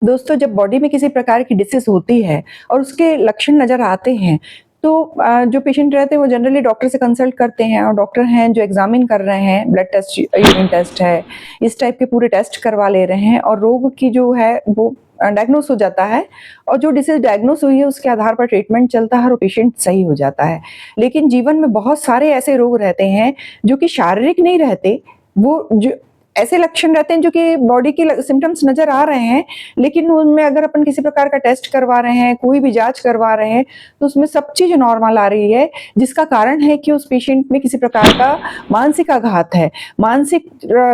दोस्तों, जब बॉडी में किसी प्रकार की डिसीज़ होती है और उसके लक्षण नज़र आते हैं, तो जो पेशेंट रहते हैं वो जनरली डॉक्टर से कंसल्ट करते हैं और डॉक्टर हैं जो एग्ज़ामिन कर रहे हैं, ब्लड टेस्ट, यूरिन टेस्ट है, इस टाइप के पूरे टेस्ट करवा ले रहे हैं और रोग की जो है वो डायग्नोस हो जाता है और जो डिसीज़ डायग्नोस हुई है उसके आधार पर ट्रीटमेंट चलता है और पेशेंट सही हो जाता है। लेकिन जीवन में बहुत सारे ऐसे रोग रहते हैं जो कि शारीरिक नहीं रहते, वो जो ऐसे लक्षण रहते हैं जो कि बॉडी के सिम्पटम्स नज़र आ रहे हैं, लेकिन उनमें अगर अपन किसी प्रकार का टेस्ट करवा रहे हैं, कोई भी जाँच करवा रहे हैं, तो उसमें सब चीज़ नॉर्मल आ रही है, जिसका कारण है कि उस पेशेंट में किसी प्रकार का मानसिक आघात है। मानसिक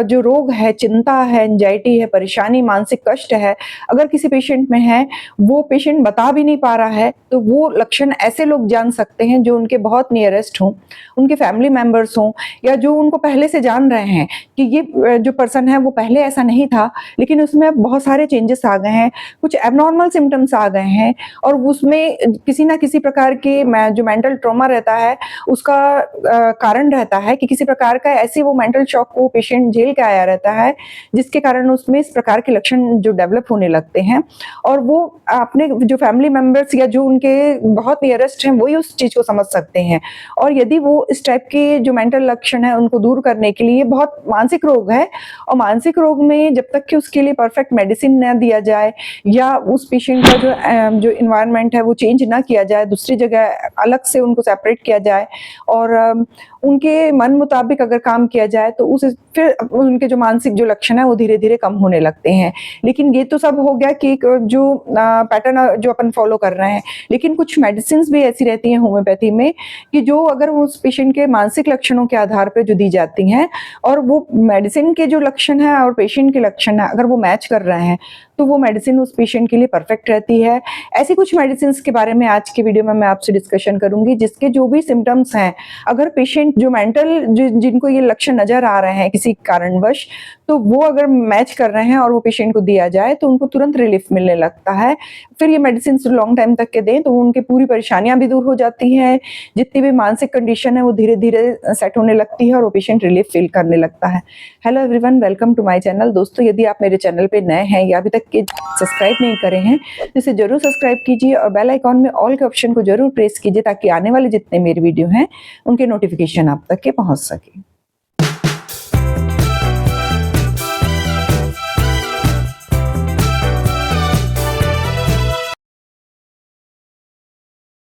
जो रोग है, चिंता है, एंग्ज़ायटी है, परेशानी, मानसिक कष्ट है, अगर किसी पेशेंट में है, वो पेशेंट बता भी नहीं पा रहा है, तो वो लक्षण ऐसे लोग जान सकते हैं जो उनके बहुत नियरेस्ट हों, उनके फैमिली मेंबर्स हों या जो उनको पहले से जान रहे हैं कि ये जो पर्सन है वो पहले ऐसा नहीं था, लेकिन उसमें अब बहुत सारे चेंजेस आ गए हैं, कुछ एब्नॉर्मल सिम्पटम्स आ गए हैं और उसमें किसी न किसी प्रकार के जो मेंटल ट्रॉमा रहता है, उसका कारण रहता है कि किसी प्रकार का ऐसी वो मेंटल शॉक को पेशेंट झेल के आया रहता है, जिसके कारण उसमें इस प्रकार के लक्षण जो डेवलप होने लगते हैं और वो अपने जो फैमिली मेंबर्स या जो उनके बहुत नियरेस्ट हैं, वही उस चीज़ को समझ सकते हैं और यदि वो इस टाइप के जो मेंटल लक्षण है, उनको दूर करने के लिए बहुत मानसिक रोग है और मानसिक रोग में जब तक कि उसके लिए परफेक्ट मेडिसिन ना दिया जाए या उस पेशेंट का जो एनवायरनमेंट है वो चेंज ना किया जाए, दूसरी जगह अलग से उनको सेपरेट किया जाए और उनके मन मुताबिक अगर काम किया जाए तो उस फिर उनके जो मानसिक जो लक्षण है वो धीरे-धीरे कम होने लगते हैं। लेकिन ये तो सब हो गया कि एक जो पैटर्न जो अपन फॉलो कर रहे हैं, लेकिन कुछ मेडिसिन्स भी ऐसी रहती हैं होम्योपैथी में कि जो अगर उस पेशेंट के मानसिक लक्षणों के आधार पे जो दी जाती हैं और वो मेडिसिन के जो लक्षण हैं और पेशेंट के लक्षण हैं, अगर वो मैच कर रहे हैं, तो वो मेडिसिन उस पेशेंट के लिए परफेक्ट रहती है। ऐसी कुछ मेडिसिन्स के बारे में आज की वीडियो में मैं आपसे डिस्कशन करूँगी, जिसके जो भी सिम्पटम्स हैं, अगर पेशेंट जो मेंटल जिनको ये लक्षण नज़र आ रहे हैं किसी कारणवश, तो वो अगर मैच कर रहे हैं और वो पेशेंट को दिया जाए, तो उनको तुरंत रिलीफ मिलने लगता है। फिर ये मेडिसिन्स लॉन्ग टाइम तक के दें, तो उनकी पूरी परेशानियाँ भी दूर हो जाती हैं, जितनी भी मानसिक कंडीशन है, वो धीरे-धीरे सेट होने लगती है और वो पेशेंट रिलीफ फील करने लगता है। Hello everyone, welcome to my channel. दोस्तों, यदि आप मेरे चैनल पे नए हैं या अभी तक के सब्सक्राइब नहीं करे हैं, तो इसे ज़रूर सब्सक्राइब कीजिए और बेल आइकॉन में ऑल के ऑप्शन को ज़रूर प्रेस कीजिए ताकि आने वाले जितने मेरे वीडियो हैं, उनके नोटिफ़िकेशन आप तक के पहुँच सकें।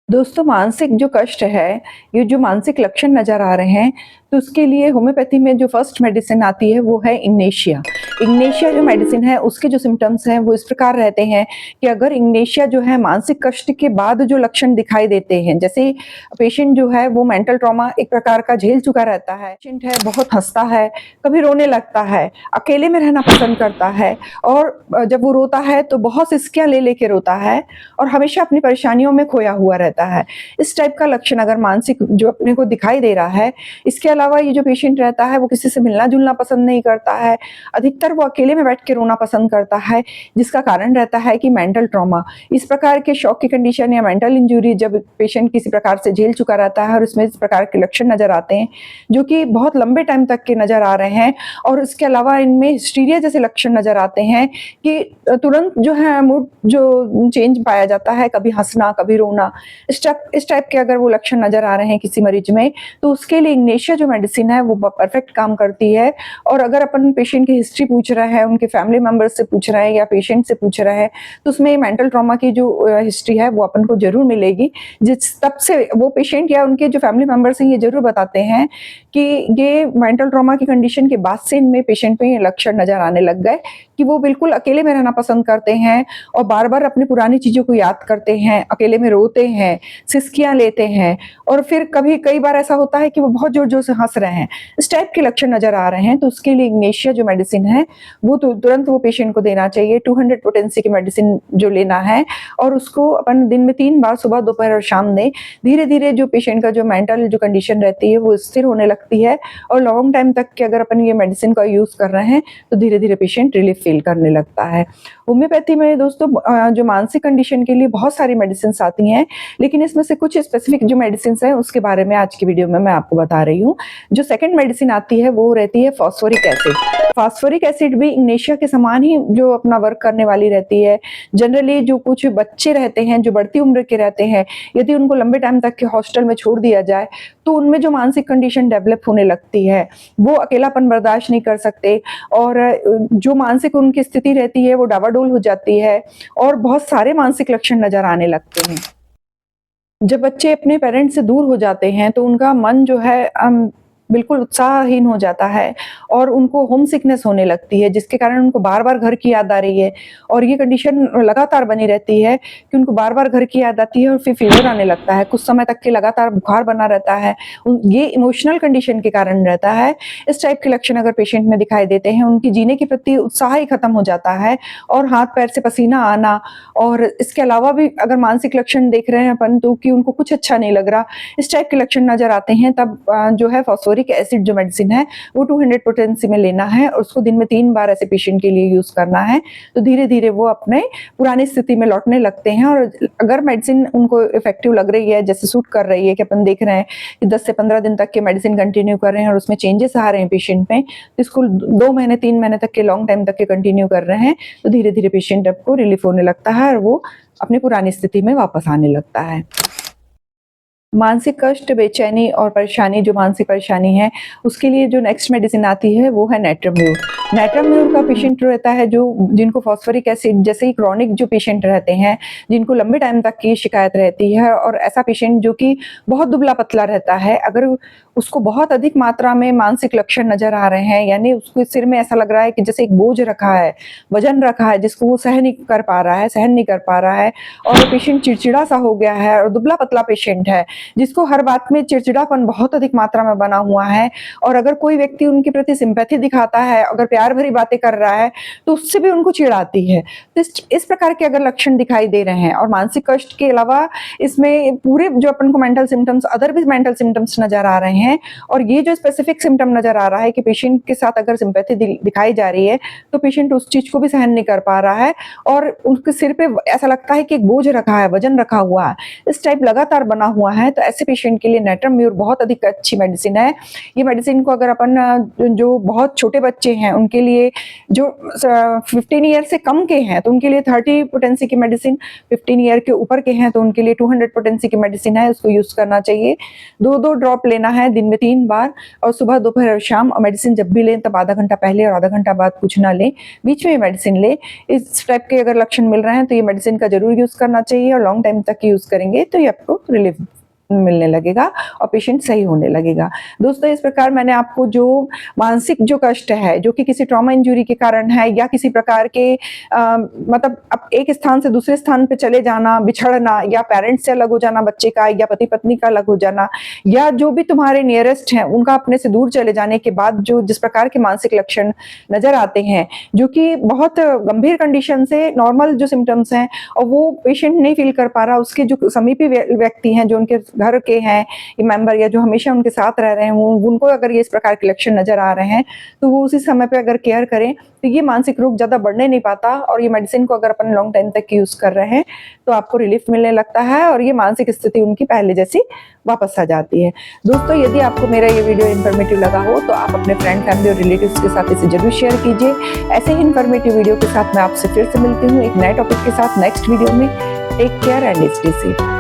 दोस्तों, मानसिक जो कष्ट है, ये जो मानसिक लक्षण नज़र आ रहे हैं, तो उसके लिए होम्योपैथी में जो फर्स्ट मेडिसिन आती है वो है इग्नेशिया। इग्नेशिया जो मेडिसिन है उसके जो सिम्पटम्स हैं वो इस प्रकार रहते हैं कि अगर इग्नेशिया जो है मानसिक कष्ट के बाद जो लक्षण दिखाई देते हैं, जैसे पेशेंट जो है वो मेंटल ट्रॉमा एक प्रकार का झेल चुका रहता है, पेशेंट है बहुत हँसता है, कभी रोने लगता है, अकेले में रहना पसंद करता है और जब वो रोता है तो बहुत सिसकियाँ ले लेके रोता है और हमेशा अपनी परेशानियों में खोया हुआ रहता है। इस टाइप का लक्षण अगर मानसिक जो अपने को दिखाई दे रहा है, इसके अलावा ये जो पेशेंट रहता है वो किसी से मिलना-जुलना पसंद नहीं करता है, अधिकतर वो अकेले में बैठ के रोना पसंद करता है, जिसका कारण रहता है कि मेंटल ट्रॉमा। इस प्रकार के शॉक की कंडीशन या मेंटल इंजरी जब पेशेंट किसी प्रकार से झेल चुका रहता है और इसमें इस प्रकार के लक्षण नज़र आते हैं, जो कि बहुत लंबे टाइम तक के नज़र आ रहे हैं और इसके अलावा इनमें हिस्टीरिया जैसे लक्षण नज़र आते हैं कि तुरंत जो है मूड जो चेंज पाया जाता है, कभी हँसना, कभी रोना। इस टाइप के अगर वो लक्षण नज़र आ रहे हैं किसी मरीज में, तो उसके लिए इग्नेशिया जो मेडिसिन है वो परफेक्ट काम करती है और अगर अपन पेशेंट की हिस्ट्री पूछ रहे हैं, उनके फैमिली मेंबर्स से पूछ रहे हैं या पेशेंट से पूछ रहे हैं, तो उसमें मेंटल ट्रॉमा की जो हिस्ट्री है वो अपन को ज़रूर मिलेगी। जिस तब से वो पेशेंट या उनके जो फैमिली मेंबर्स हैं ये ज़रूर बताते हैं कि ये मेंटल ट्रॉमा की कंडीशन के बाद से इनमें पेशेंट में ये लक्षण नज़र आने लग गए कि वो बिल्कुल अकेले में रहना पसंद करते हैं और बार-बार अपनी पुरानी चीज़ों को याद करते हैं, अकेले में रोते हैं, सिसकियाँ लेते हैं और फिर कई बार ऐसा होता है कि वो बहुत ज़ोर-ज़ोर से हँस रहे हैं। इस टाइप के लक्षण नज़र आ रहे हैं, तो उसके लिए इग्नेशिया जो मेडिसिन है, वो तुरंत वो पेशेंट को देना चाहिए। 200 पोटेंसी की मेडिसिन जो लेना है और उसको अपन दिन में 3 बार सुबह, दोपहर और शाम दें। धीरे-धीरे जो पेशेंट का जो मेंटल जो कंडीशन रहती है, वो स्थिर होने लगती है और लॉन्ग टाइम तक के अगर अपन ये मेडिसिन का यूज़ कर रहे हैं, तो धीरे-धीरे पेशेंट रिलीफ फील करने लगता है। होम्योपैथी में दोस्तों जो मानसिक कंडीशन के लिए बहुत सारी मेडिसिन आती हैं, लेकिन इसमें से कुछ स्पेसिफिक जो मेडिसिन हैं उसके बारे में आज की वीडियो में मैं आपको बता रही हूँ। जो सेकंड मेडिसिन आती है वो रहती है फास्फोरिक एसिड। फास्फोरिक एसिड भी इग्नेशिया के समान ही जो अपना वर्क करने वाली रहती है। जनरली जो कुछ बच्चे रहते हैं जो बढ़ती उम्र के रहते हैं, यदि उनको लंबे टाइम तक के हॉस्टल में छोड़ दिया जाए तो उनमें जो मानसिक कंडीशन डेवलप होने लगती है, वो अकेलापन बर्दाश्त नहीं कर सकते और जो मानसिक उनकी स्थिति रहती है वो डावाडोल हो जाती है और बहुत सारे मानसिक लक्षण नजर आने लगते हैं। जब बच्चे अपने पेरेंट्स से दूर हो जाते हैं तो उनका मन जो है बिल्कुल उत्साहहीन हो जाता है और उनको होम सिकनेस होने लगती है, जिसके कारण उनको बार-बार घर की याद आ रही है और ये कंडीशन लगातार बनी रहती है कि उनको बार-बार घर की याद आती है और फिर फीवर आने लगता है। कुछ समय तक के लगातार बुखार बना रहता है। ये इमोशनल कंडीशन के कारण रहता है। इस टाइप के लक्षण अगर पेशेंट में दिखाई देते हैं, उनकी जीने के प्रति उत्साह ही खत्म हो जाता है और हाथ-पैर से पसीना आना और इसके अलावा भी अगर मानसिक लक्षण देख रहे हैं अपन तो कि उनको कुछ अच्छा नहीं लग रहा, इस टाइप के लक्षण नज़र आते हैं, तब जो है फास्फोरिक एसिड जो मेडिसिन है वो 200 पोटेंसी में लेना है और उसको दिन में 3 बार ऐसे पेशेंट के लिए यूज करना है। तो धीरे-धीरे वो अपने पुरानी स्थिति में लौटने लगते हैं और अगर मेडिसिन उनको इफेक्टिव लग रही है, जैसे सूट कर रही है कि अपन देख रहे हैं कि 10 से 15 दिन तक के मेडिसिन कंटिन्यू कर रहे हैं और उसमें चेंजेस आ रहे हैं पेशेंट में, तो इसको 2 महीने 3 महीने तक के लॉन्ग टाइम तक के कंटिन्यू कर रहे हैं, तो धीरे-धीरे पेशेंट आपको रिलीफ होने लगता है और वो अपनी पुरानी स्थिति में वापस आने लगता है। मानसिक कष्ट, बेचैनी और परेशानी, जो मानसिक परेशानी है उसके लिए जो नेक्स्ट मेडिसिन आती है वो है नेट्रम्यूर। नेट्रम्यूर का पेशेंट रहता है जो जिनको फास्फोरिक एसिड जैसे ही क्रॉनिक जो पेशेंट रहते हैं, जिनको लंबे टाइम तक की शिकायत रहती है और ऐसा पेशेंट जो कि बहुत दुबला-पतला रहता है, अगर उसको बहुत अधिक मात्रा में मानसिक लक्षण नज़र आ रहे हैं, यानी उसको सिर में ऐसा लग रहा है कि जैसे एक बोझ रखा है, वज़न रखा है जिसको वो सहन नहीं कर पा रहा है और पेशेंट चिड़चिड़ा-सा हो गया है और दुबला-पतला पेशेंट है, जिसको हर बात में चिड़चिड़ापन बहुत अधिक मात्रा में बना हुआ है और अगर कोई व्यक्ति उनके प्रति सिंपैथी दिखाता है, अगर प्यार भरी बातें कर रहा है, तो उससे भी उनको चिढ़ आती है। तो इस प्रकार के अगर लक्षण दिखाई दे रहे हैं और मानसिक कष्ट के अलावा इसमें पूरे जो अपन को मेंटल सिम्पटम्स, अदर भी मेंटल सिम्पटम्स नज़र आ रहे हैं और ये जो स्पेसिफिक सिम्पटम नज़र आ रहा है कि पेशेंट के साथ अगर सिंपैथी दिखाई जा रही है, तो पेशेंट उस चीज़ को भी सहन नहीं कर पा रहा है और उनके सिर पे ऐसा लगता है कि एक बोझ रखा है, वज़न रखा हुआ है, इस टाइप लगातार बना हुआ है, तो ऐसे पेशेंट के लिए नेट्रम्यूर बहुत अधिक अच्छी मेडिसिन है। ये मेडिसिन को अगर अपन जो बहुत छोटे बच्चे हैं उनके लिए, जो 15 ईयर से कम के हैं तो उनके लिए 30 पोटेंसी की मेडिसिन, 15 ईयर के ऊपर के हैं तो उनके लिए 200 पोटेंसी की मेडिसिन है, उसको यूज करना चाहिए। 2-2 ड्रॉप लेना है दिन में 3 बार और सुबह, दोपहर और शाम। और मेडिसिन जब भी लें तब आधा घंटा पहले और आधा घंटा बाद कुछ ना लें, बीच में मेडिसिन लें। इस टाइप के अगर लक्षण मिल रहे हैं तो ये मेडिसिन का जरूर यूज करना चाहिए और लॉन्ग टाइम तक यूज करेंगे तो ये आपको रिलीफ मिलने लगेगा और पेशेंट सही होने लगेगा। दोस्तों, इस प्रकार मैंने आपको जो मानसिक जो कष्ट है, जो कि किसी ट्रॉमा इंजरी के कारण है या किसी प्रकार के मतलब अब एक स्थान से दूसरे स्थान पे चले जाना, बिछड़ना या पेरेंट्स से अलग हो जाना बच्चे का, या पति पत्नी का अलग हो जाना, या जो भी तुम्हारे नियरेस्ट हैं उनका अपने से दूर चले जाने के बाद जो जिस प्रकार के मानसिक लक्षण नजर आते हैं, जो कि बहुत गंभीर कंडीशन से नॉर्मल जो सिम्टम्स हैं और वो पेशेंट नहीं फील कर पा रहा, उसके जो समीपी व्यक्ति हैं, जो उनके घर के हैं मेंबर या जो हमेशा उनके साथ रह रहे हैं, उनको अगर ये इस प्रकार के लक्षण नजर आ रहे हैं तो वो उसी समय पे अगर केयर करें तो ये मानसिक रोग ज्यादा बढ़ने नहीं पाता और ये मेडिसिन को अगर अपन लॉन्ग टाइम तक यूज कर रहे हैं तो आपको रिलीफ मिलने लगता है और ये मानसिक स्थिति उनकी पहले जैसी वापस आ जाती है। दोस्तों, यदि आपको मेरा ये वीडियो इन्फॉर्मेटिव लगा हो तो आप अपने फ्रेंड, फैमिली और रिलेटिव्स के साथ इसे जरूर शेयर कीजिए। ऐसे ही इन्फॉर्मेटिव वीडियो के साथ मैं आपसे फिर से मिलती हूँ एक नए टॉपिक के साथ नेक्स्ट वीडियो में। Take care and stay safe.